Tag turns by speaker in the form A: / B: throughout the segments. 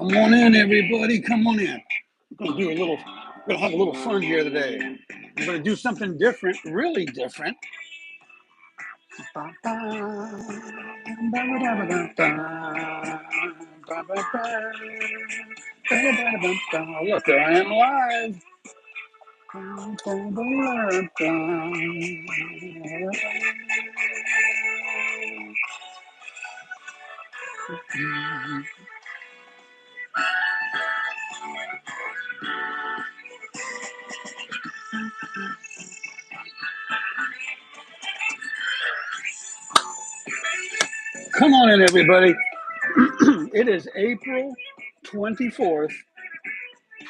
A: Come on in, everybody. Come on in. We're gonna have a little fun here today. We're gonna do something different, really different. Look, there I am live. Come on in, everybody. It is April 24th,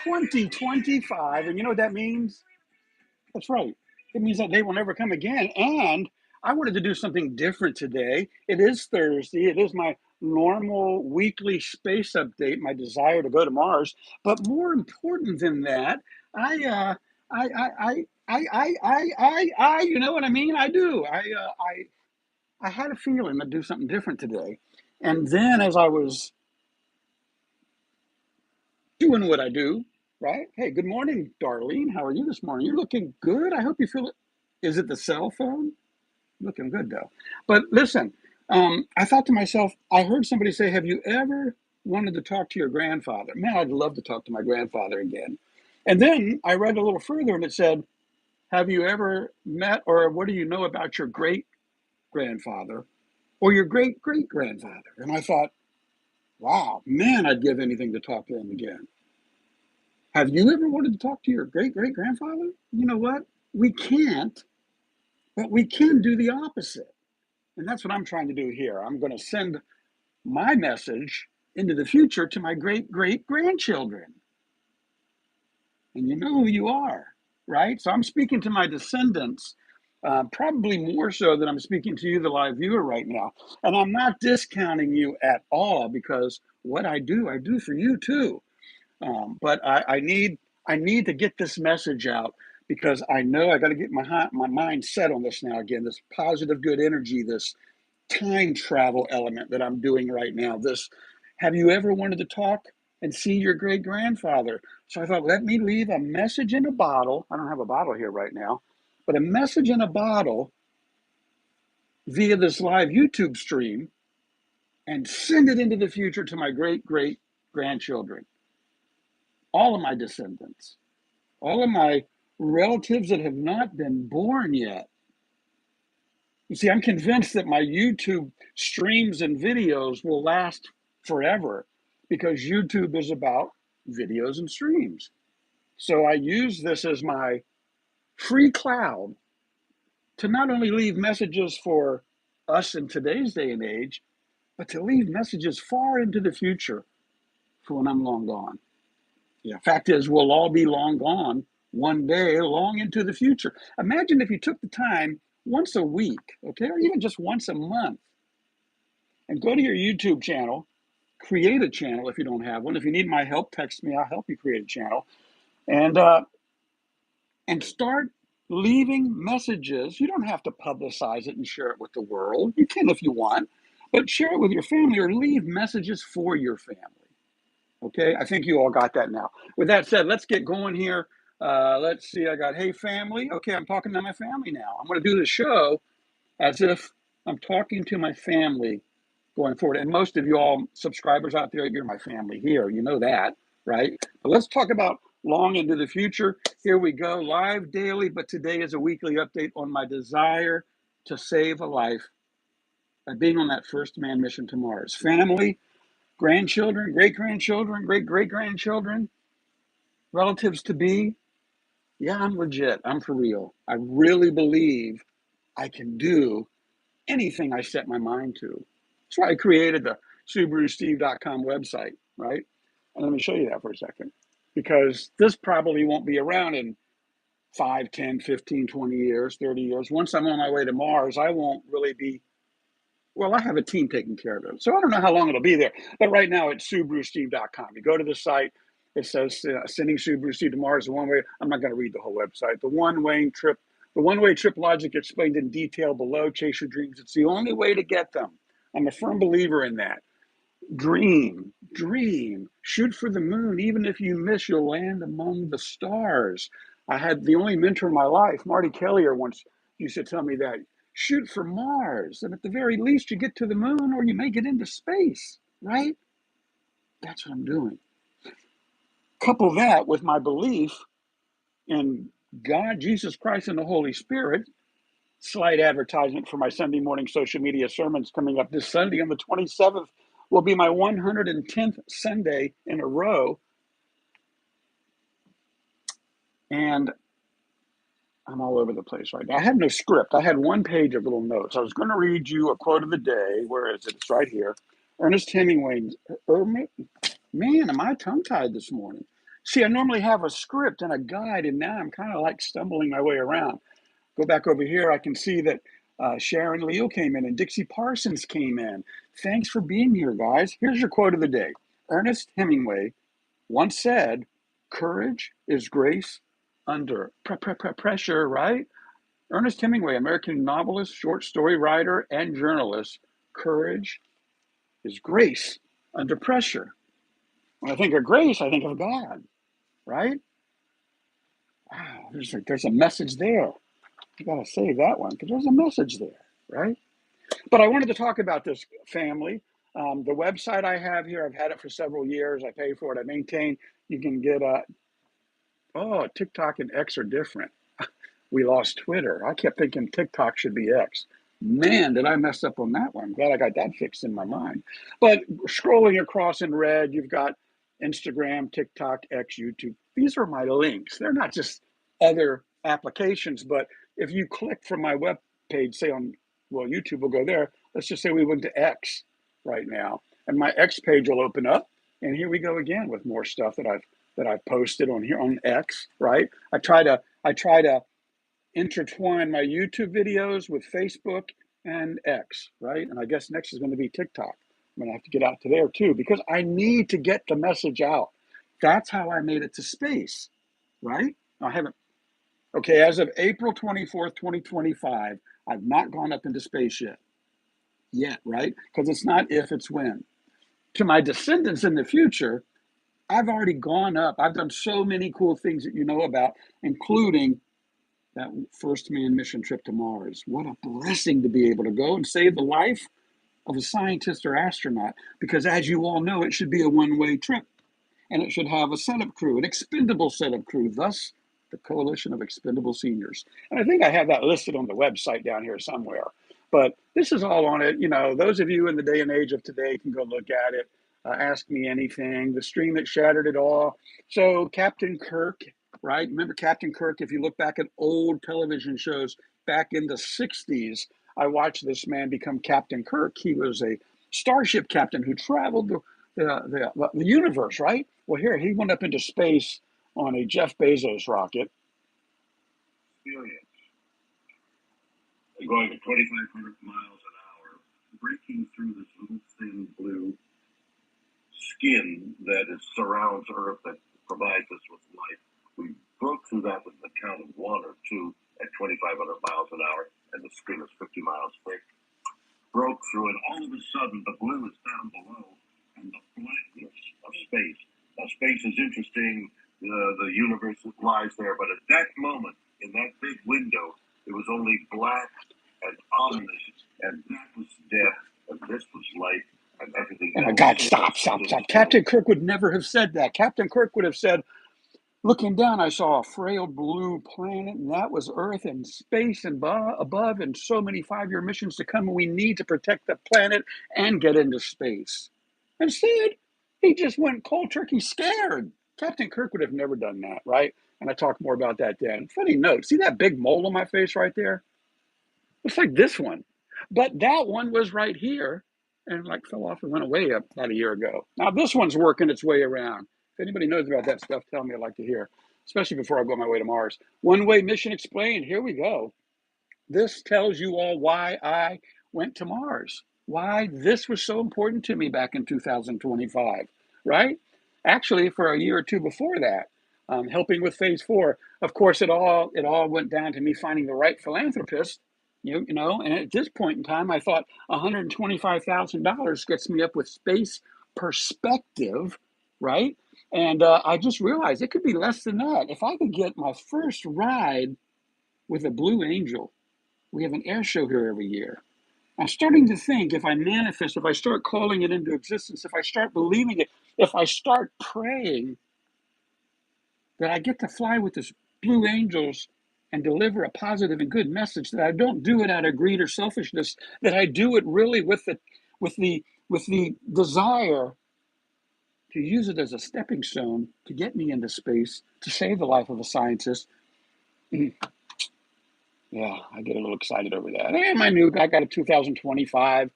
A: 2025. And you know what that means? That's right. It means that day will never come again. And I wanted to do something different today. It is Thursday. It is my normal weekly space update, my desire to go to Mars. But more important than that, you know what I mean? I do. I had a feeling to do something different today. And then as I was doing what I do, right? Hey, good morning, Darlene. How are you this morning? You're looking good. I hope you feel it. Is it the cell phone? Looking good though. But listen, I thought to myself, I heard somebody say, have you ever wanted to talk to your grandfather? Man, I'd love to talk to my grandfather again. And then I read a little further and it said, have you ever met or what do you know about your great grandfather or your great great grandfather? And I thought, wow, man, I'd give anything to talk to him again. Have you ever wanted to talk to your great great grandfather? You know what? We can't, but we can do the opposite. And that's what I'm trying to do here. I'm going to send my message into the future to my great great grandchildren. And you know who you are, right? So I'm speaking to my descendants, probably more so than I'm speaking to you, the live viewer, right now. And I'm not discounting you at all because what I do for you too. But I need to get this message out because I know I got to get my mind set on this now again. This positive, good energy, this time travel element that I'm doing right now. This, have you ever wanted to talk and see your great grandfather? So I thought, let me leave a message in a bottle. I don't have a bottle here right now, but a message in a bottle via this live YouTube stream and send it into the future to my great great grandchildren. All of my descendants, all of my relatives that have not been born yet. You see, I'm convinced that my YouTube streams and videos will last forever because YouTube is about videos and streams. So I use this as my free cloud to not only leave messages for us in today's day and age, but to leave messages far into the future for when I'm long gone. Yeah, fact is, we'll all be long gone one day, long into the future. Imagine if you took the time once a week, okay, or even just once a month, and go to your YouTube channel, create a channel if you don't have one. If you need my help, text me. I'll help you create a channel, and start leaving messages. You don't have to publicize it and share it with the world. You can if you want, but share it with your family or leave messages for your family. Okay, I think you all got that now. With that said, let's get going here. Let's see, I got, hey, family. Okay, I'm talking to my family now. I'm going to do the show as if I'm talking to my family going forward. And most of you all subscribers out there, you're my family here. You know that, right? But let's talk about long into the future. Here we go, live daily, but today is a weekly update on my desire to save a life by being on that first man mission to Mars. Family, grandchildren, great-grandchildren, great-great-grandchildren, relatives to be. Yeah, I'm legit. I'm for real. I really believe I can do anything I set my mind to. That's why I created the SubaruSteve.com website, right? And let me show you that for a second, because this probably won't be around in 5, 10, 15, 20 years, 30 years. Once I'm on my way to Mars, I won't really be, well, I have a team taking care of it. So I don't know how long it'll be there. But right now it's SubaruSteve.com. You go to the site, it says sending SubaruSteve to Mars the one way. I'm not going to read the whole website. The one-way trip logic explained in detail below. Chase your dreams. It's the only way to get them. I'm a firm believer in that. dream, shoot for the moon. Even if you miss, you'll land among the stars. I had the only mentor in my life, Marty Kellier, once used to tell me that shoot for Mars, and at the very least, you get to the moon or you make it into space, right? That's what I'm doing. Couple that with my belief in God, Jesus Christ, and the Holy Spirit. Slight advertisement for my Sunday morning social media sermons coming up this Sunday on the 27th will be my 110th Sunday in a row. And I'm all over the place right now. I had no script. I had one page of little notes. I was going to read you a quote of the day. Where is it? It's right here. Ernest Hemingway. Man, am I tongue-tied this morning? See, I normally have a script and a guide, and now I'm kind of like stumbling my way around. Go back over here. I can see that Sharon Leo came in and Dixie Parsons came in. Thanks for being here, guys. Here's your quote of the day. Ernest Hemingway once said, courage is grace under pressure, right? Ernest Hemingway, American novelist, short story writer, and journalist. Courage is grace under pressure. When I think of grace, I think of God, right? Wow, there's a message there. You got to save that one because there's a message there, right? But I wanted to talk about this family. The website I have here, I've had it for several years. I pay for it. I maintain. You can get TikTok and X are different. We lost Twitter. I kept thinking TikTok should be X. Man, did I mess up on that one. I'm glad I got that fixed in my mind. But scrolling across in red, you've got Instagram, TikTok, X, YouTube. These are my links. They're not just other applications, but if you click from my web page, say YouTube will go there. Let's just say we went to X right now, and my X page will open up, and here we go again with more stuff that I've posted on here on X. Right? I try to intertwine my YouTube videos with Facebook and X, right? And I guess next is going to be TikTok. I'm going to have to get out to there too because I need to get the message out. That's how I made it to space, right? I haven't. Okay, as of April 24th, 2025, I've not gone up into space yet, right? Because it's not if, it's when. To my descendants in the future, I've already gone up. I've done so many cool things that you know about, including that first manned mission trip to Mars. What a blessing to be able to go and save the life of a scientist or astronaut, because as you all know, it should be a one-way trip and it should have a setup crew, an expendable setup crew, thus the Coalition of Expendable Seniors. And I think I have that listed on the website down here somewhere. But this is all on it. You know, those of you in the day and age of today can go look at it. Ask me anything. The stream that shattered it all. So Captain Kirk, right? Remember Captain Kirk? If you look back at old television shows back in the 60s, I watched this man become Captain Kirk. He was a starship captain who traveled the universe, right? Well, here, he went up into space on a Jeff Bezos rocket. Experience. Going at 2,500 miles an hour, breaking through this little thin blue skin that surrounds Earth, that provides us with life. We broke through that with the count of 1 or 2 at 2,500 miles an hour, and the skin is 50 miles thick. Broke through, and all of a sudden, the blue is down below, and the blackness of space. Now, space is interesting. The universe lies there, but at that moment, in that big window, it was only black and ominous, and that was death, and this was light, and everything. Oh my God! Stop! Captain Kirk would never have said that. Captain Kirk would have said, "Looking down, I saw a frail blue planet, and that was Earth, and space and above, and so many 5-year missions to come. And we need to protect the planet and get into space." Instead, he just went cold turkey scared. Captain Kirk would have never done that, right? And I talk more about that then. Funny note, see that big mole on my face right there? It's like this one. But that one was right here and like fell off and went away about a year ago. Now this one's working its way around. If anybody knows about that stuff, tell me. I'd like to hear, especially before I go on my way to Mars. One-way mission explained. Here we go. This tells you all why I went to Mars, why this was so important to me back in 2025, right? Actually, for a year or two before that, helping with phase 4. Of course, it all went down to me finding the right philanthropist, and at this point in time, I thought $125,000 gets me up with space perspective, right? And I just realized it could be less than that. If I could get my first ride with a Blue Angel, we have an air show here every year. I'm starting to think if I manifest, if I start calling it into existence, if I start believing it, if I start praying that I get to fly with this Blue Angels and deliver a positive and good message, that I don't do it out of greed or selfishness, that I do it really with the desire to use it as a stepping stone to get me into space, to save the life of a scientist. Yeah, I get a little excited over that. And I got a 2025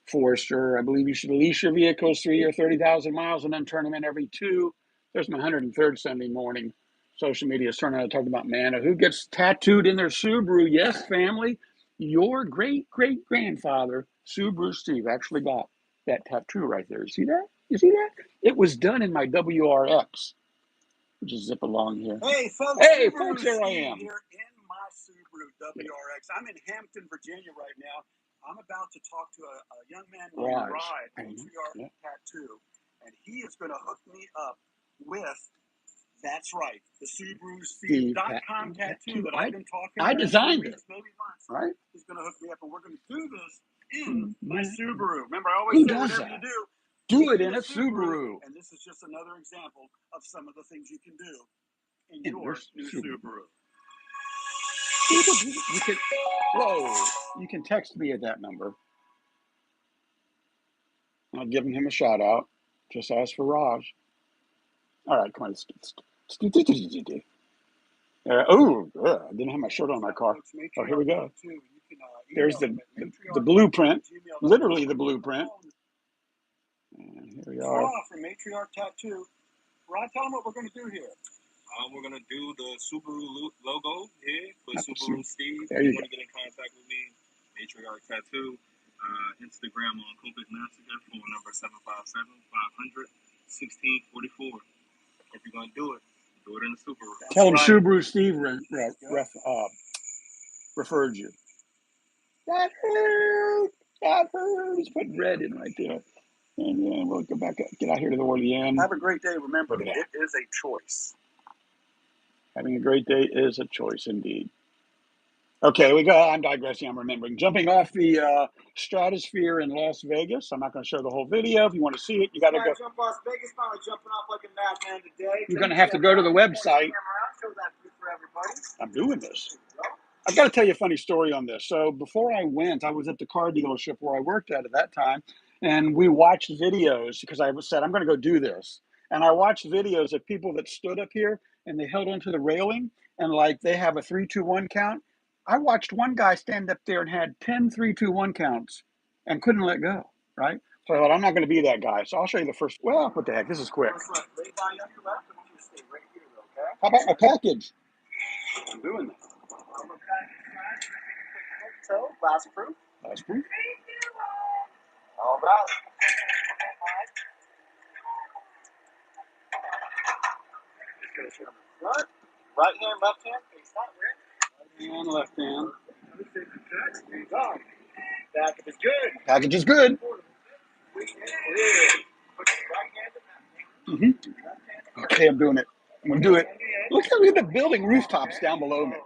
A: Forester. I believe you should lease your vehicles 3 or 30,000 miles and then turn them in every 2. There's my 103rd Sunday morning. Social media is turning out to talk about mana. Who gets tattooed in their Subaru? Yes, family. Your great-great-grandfather, SubaruSteve, actually got that tattoo right there. You see that? You see that? It was done in my WRX. We'll just zip along here.
B: Hey, folks.
A: Hey, folks, here I am.
B: Here in my Subaru WRX. I'm in Hampton, Virginia right now. I'm about to talk to a young man named Raj, matriarch tattoo, and he is going to hook me up with, that's right, the SubaruSteve.com tattoo that I've been talking about.
A: I designed it.
B: Maybe months.
A: Right?
B: He's going to hook me up, and we're going to do this in my Subaru. Remember, I always say whatever you
A: do it in a Subaru.
B: And this is just another example of some of the things you can do in your new Subaru.
A: You can text me at that number. I'll give him a shout out. Just ask for Raj. All right, come on. I didn't have my shirt on my car. Oh, here we go. There's the blueprint, literally the blueprint. And here we are.
B: From Matriarch Tattoo. Ron, tell them what we're going to do here.
C: We're going to do the Subaru logo here for SubaruSteve.
A: There you
C: want to get in contact with me, Matriarch Tattoo, Instagram on Copic Massacre, phone number 757-500-1644. If you're going to do it in the Subaru.
A: Tell them SubaruSteve referred you. That hurt. He's putting red in right there. And then we'll go back, get out here to the end.
B: Have a great day. Remember, it is a choice.
A: Having a great day is a choice indeed. Okay, we go. I'm digressing. I'm remembering. Jumping off the stratosphere in Las Vegas. I'm not going to show the whole video. If you want to see it, you got to go.
B: Jump Las Vegas, probably jumping off like a madman today.
A: You're going to have to go to the website. I'm doing this. I've got to tell you a funny story on this. So before I went, I was at the car dealership where I worked at that time. And we watched videos because I said, I'm going to go do this. And I watched videos of people that stood up here and they held onto the railing and like they have a 3-2-1 count. I watched one guy stand up there and had 10 3-2-1 counts and couldn't let go, right? So I thought, I'm not going to be that guy. So I'll show you the first. Well, what the heck? This is quick. How about my package?
B: I'm doing this. Last proof.
A: Last proof.
B: All right. Front, right hand, left hand, face that way.
A: Right hand, left hand.
B: Package is good.
A: Package is good. Okay, I'm doing it. I'm going to do it. Look at the building rooftops down below me.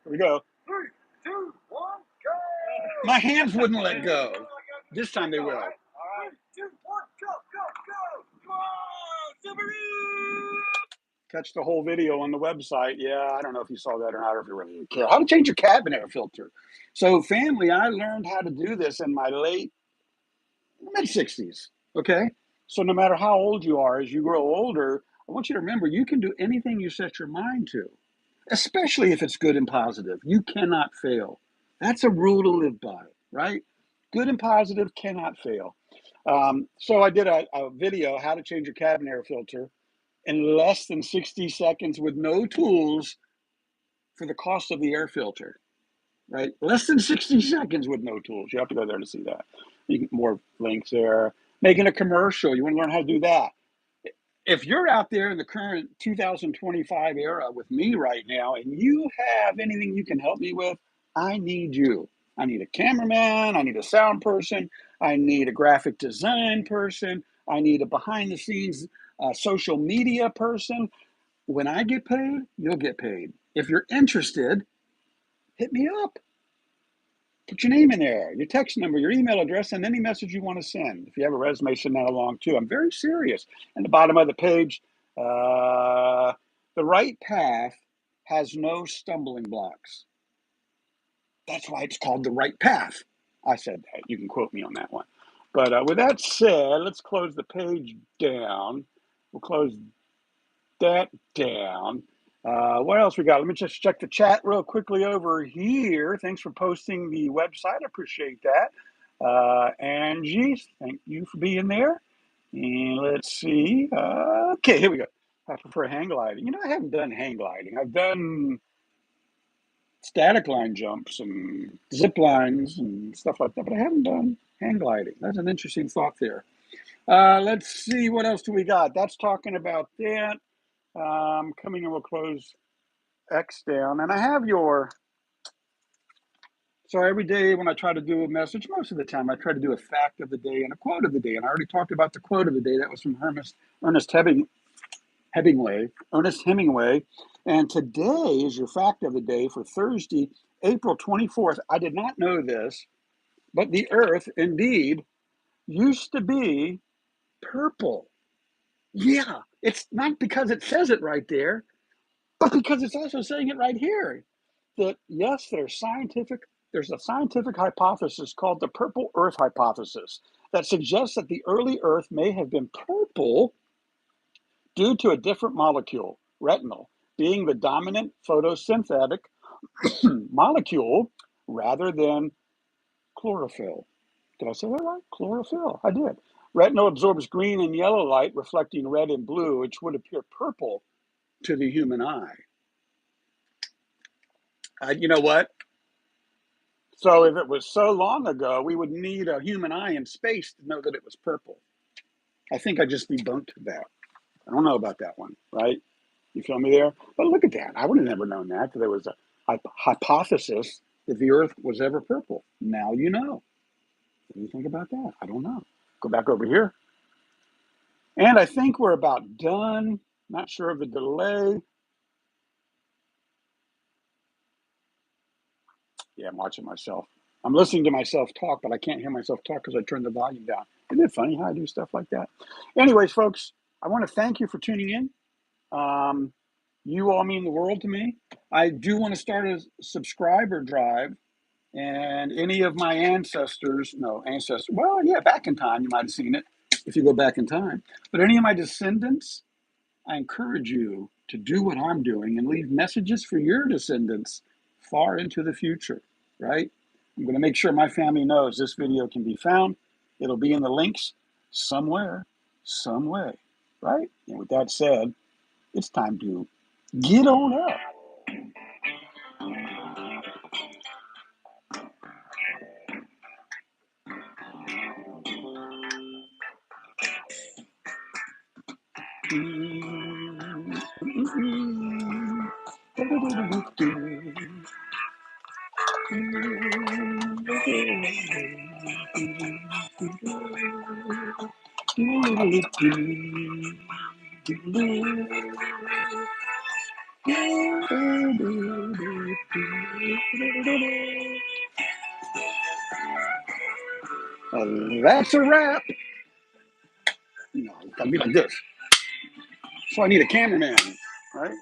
A: Here we go.
B: 3, 2, 1, go.
A: My hands wouldn't let go. This time they will.
B: All right. 3, 2, 1, go. Come on, Subaru.
A: Catch the whole video on the website. Yeah, I don't know if you saw that or not, or if you really care. How to change your cabin air filter. So, family, I learned how to do this in my mid-60s, okay? So no matter how old you are, as you grow older, I want you to remember you can do anything you set your mind to, especially if it's good and positive. You cannot fail. That's a rule to live by, right? Good and positive cannot fail. So I did a video, how to change your cabin air filter, in less than 60 seconds with no tools for the cost of the air filter, right? Less than 60 seconds with no tools. You have to go there to see that. You get more links there. Making a commercial. You want to learn how to do that. If you're out there in the current 2025 era with me right now and you have anything you can help me with, I need you. I need a cameraman. I need a sound person. I need a graphic design person. I need a behind the scenes social media person. When I get paid, you'll get paid. If you're interested, hit me up. Put your name in there, your text number, your email address, and any message you want to send. If you have a resume, send that along too. I'm very serious. And the bottom of the page, the right path has no stumbling blocks. That's why it's called the right path. I said that. You can quote me on that one. But with that said, let's close the page down. We'll close that down. What else we got? Let me just check the chat real quickly over here. Thanks for posting the website. I appreciate that. Angie, thank you for being there. And let's see. Okay, here we go. I prefer hang gliding. You know, I haven't done hang gliding. I've done static line jumps and zip lines and stuff like that, but I haven't done hang gliding. That's an interesting thought there. Let's see, what else do we got? That's talking about that. Coming in, we'll close X down. And I have so every day when I try to do a message, most of the time I try to do a fact of the day and a quote of the day. And I already talked about the quote of the day. That was from Ernest Hemingway. And today is your fact of the day for Thursday, April 24th. I did not know this, but the earth indeed used to be purple. Yeah, it's not because it says it right there, but because it's also saying it right here. That yes, there's a scientific hypothesis called the purple earth hypothesis that suggests that the early earth may have been purple due to a different molecule, retinal, being the dominant photosynthetic molecule rather than chlorophyll. Did I say that right? Chlorophyll. I did. Retinal absorbs green and yellow light, reflecting red and blue, which would appear purple to the human eye. You know what? So if it was so long ago, we would need a human eye in space to know that it was purple. I think I just debunked that. I don't know about that one, right? You feel me there? But look at that. I would have never known that. There was a hypothesis that the Earth was ever purple. Now you know. What do you think about that? I don't know. Go back over here. And I think we're about done. Not sure of the delay. Yeah, I'm watching myself. I'm listening to myself talk, but I can't hear myself talk because I turned the volume down. Isn't it funny how I do stuff like that? Anyways, folks, I want to thank you for tuning in. You all mean the world to me. I do want to start a subscriber drive. And any of my back in time, you might have seen it if you go back in time. But any of my descendants, I encourage you to do what I'm doing and leave messages for your descendants far into the future, right? I'm going to make sure my family knows this video can be found. It'll be in the links somewhere, some way, right? And with that said, it's time to get on up. That's a wrap. You know, it's gotta be like this. So I need a cameraman, right?